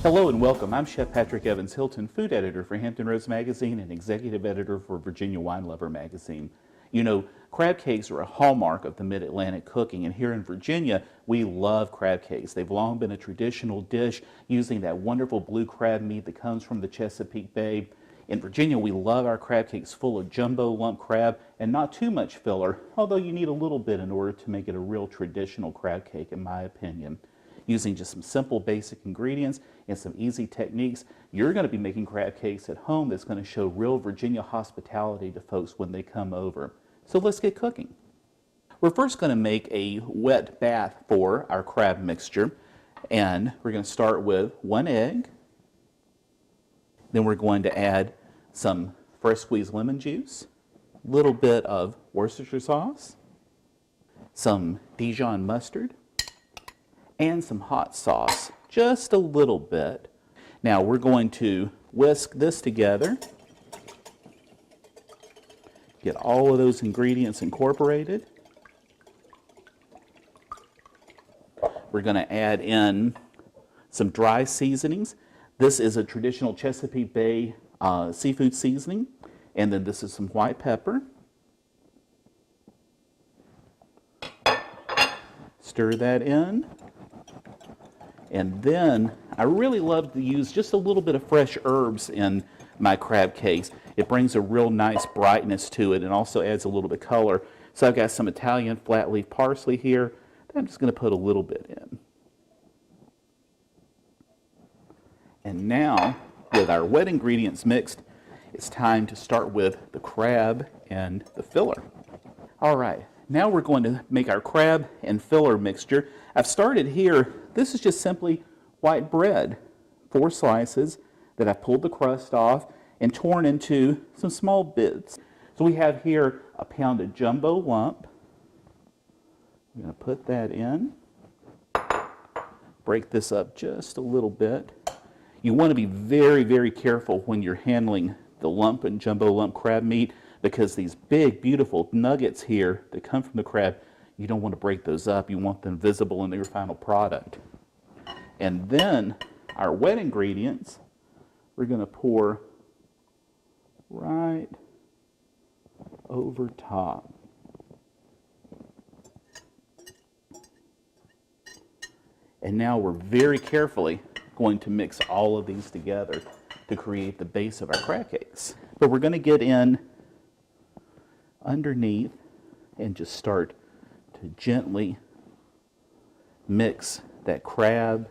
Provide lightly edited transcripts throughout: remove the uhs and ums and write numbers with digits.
Hello and welcome. I'm Chef Patrick Evans-Hylton, food editor for Hampton Roads Magazine and executive editor for Virginia Wine Lover Magazine. You know, crab cakes are a hallmark of the Mid-Atlantic cooking, and here in Virginia, we love crab cakes. They've long been a traditional dish using that wonderful blue crab meat that comes from the Chesapeake Bay. In Virginia, we love our crab cakes full of jumbo lump crab and not too much filler, although you need a little bit in order to make it a real traditional crab cake, in my opinion. Using just some simple basic ingredients and some easy techniques, you're going to be making crab cakes at home that's going to show real Virginia hospitality to folks when they come over. So let's get cooking. We're first going to make a wet bath for our crab mixture, and we're going to start with 1 egg. Then we're going to add some fresh squeezed lemon juice, a little bit of Worcestershire sauce, some Dijon mustard, and some hot sauce, just a little bit. Now we're going to whisk this together, get all of those ingredients incorporated. We're going to add in some dry seasonings. This is a traditional Chesapeake Bay seafood seasoning, and then this is some white pepper. Stir that in. And then I really love to use just a little bit of fresh herbs in my crab cakes. It brings a real nice brightness to it and also adds a little bit of color. So I've got some Italian flat leaf parsley here that I'm just going to put a little bit in. And now, with our wet ingredients mixed, it's time to start with the crab and the filler. All right, now we're going to make our crab and filler mixture. I've started here. This is just simply white bread, 4 slices that I've pulled the crust off and torn into some small bits. So we have here a pound of jumbo lump. I'm going to put that in. Break this up just a little bit. You want to be very, very careful when you're handling the lump and jumbo lump crab meat, because these big, beautiful nuggets here that come from the crab, you don't want to break those up. You want them visible in your final product. And then our wet ingredients, we're going to pour right over top. And now we're very carefully going to mix all of these together to create the base of our crab cakes. But we're going to get in underneath and just start to gently mix that crab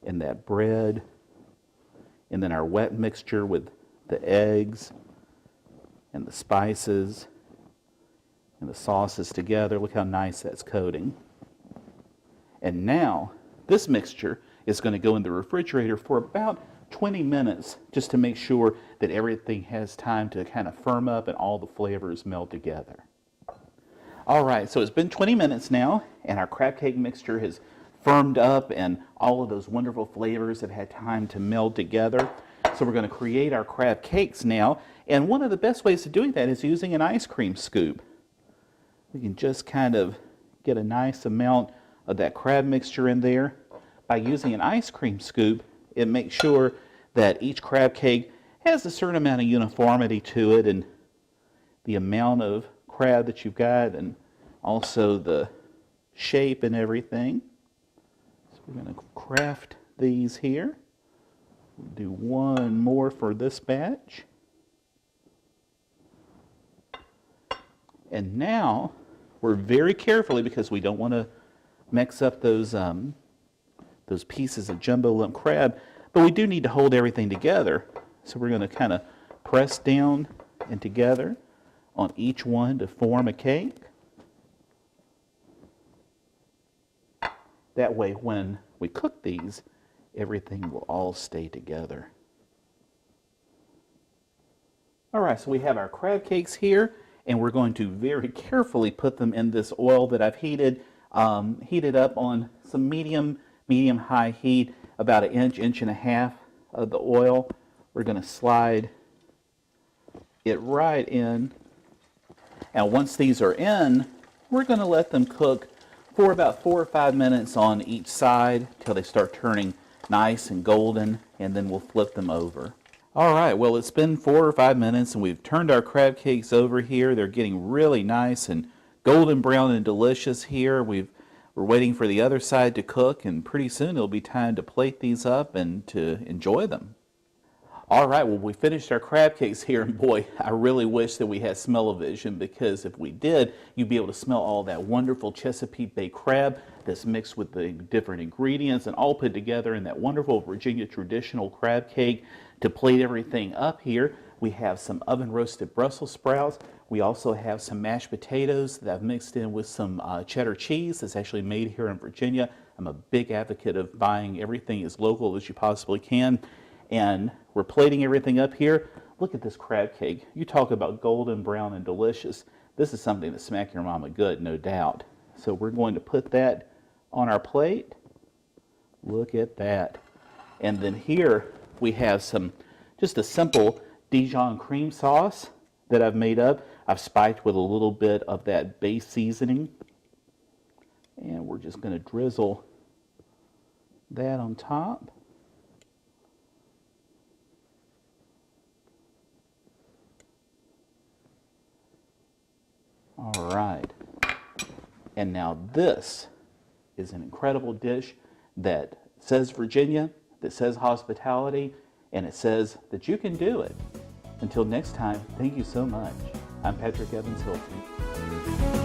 and that bread and then our wet mixture with the eggs and the spices and the sauces together. Look how nice that's coating. And now this mixture is going to go in the refrigerator for about 20 minutes just to make sure that everything has time to kind of firm up and all the flavors meld together. All right, so it's been 20 minutes now, and our crab cake mixture has firmed up and all of those wonderful flavors have had time to meld together. So we're going to create our crab cakes now, and one of the best ways of doing that is using an ice cream scoop. We can just kind of get a nice amount of that crab mixture in there. By using an ice cream scoop, it makes sure that each crab cake has a certain amount of uniformity to it and the amount of crab that you've got and also the shape and everything. So we're going to craft these here. We'll do one more for this batch. And now we're very carefully, because we don't want to mix up those pieces of jumbo lump crab, but we do need to hold everything together. So we're going to kind of press down and together on each one to form a cake. That way when we cook these, everything will all stay together. All right, so we have our crab cakes here, and we're going to very carefully put them in this oil that I've heated up on some medium-high heat, about an inch and a half of the oil. We're going to slide it right in. And once these are in, we're going to let them cook for about 4 or 5 minutes on each side till they start turning nice and golden, and then we'll flip them over. All right, well, it's been 4 or 5 minutes and we've turned our crab cakes over here. They're getting really nice and golden brown and delicious here. We're waiting for the other side to cook, and pretty soon it'll be time to plate these up and to enjoy them. All right, well, we finished our crab cakes here, and boy, I really wish that we had smell-o-vision, because if we did, you'd be able to smell all that wonderful Chesapeake Bay crab that's mixed with the different ingredients and all put together in that wonderful Virginia traditional crab cake. To plate everything up here, we have some oven-roasted Brussels sprouts. We also have some mashed potatoes that I've mixed in with some cheddar cheese that's actually made here in Virginia. I'm a big advocate of buying everything as local as you possibly can. And we're plating everything up here. Look at this crab cake. You talk about golden brown and delicious. This is something to smack your mama good, no doubt. So we're going to put that on our plate. Look at that. And then here we have just a simple Dijon cream sauce that I've made up. I've spiked with a little bit of that base seasoning. And we're just going to drizzle that on top. All right, and now this is an incredible dish that says Virginia, that says hospitality, and it says that you can do it. Until next time, thank you so much. I'm Patrick Evans-Hilton.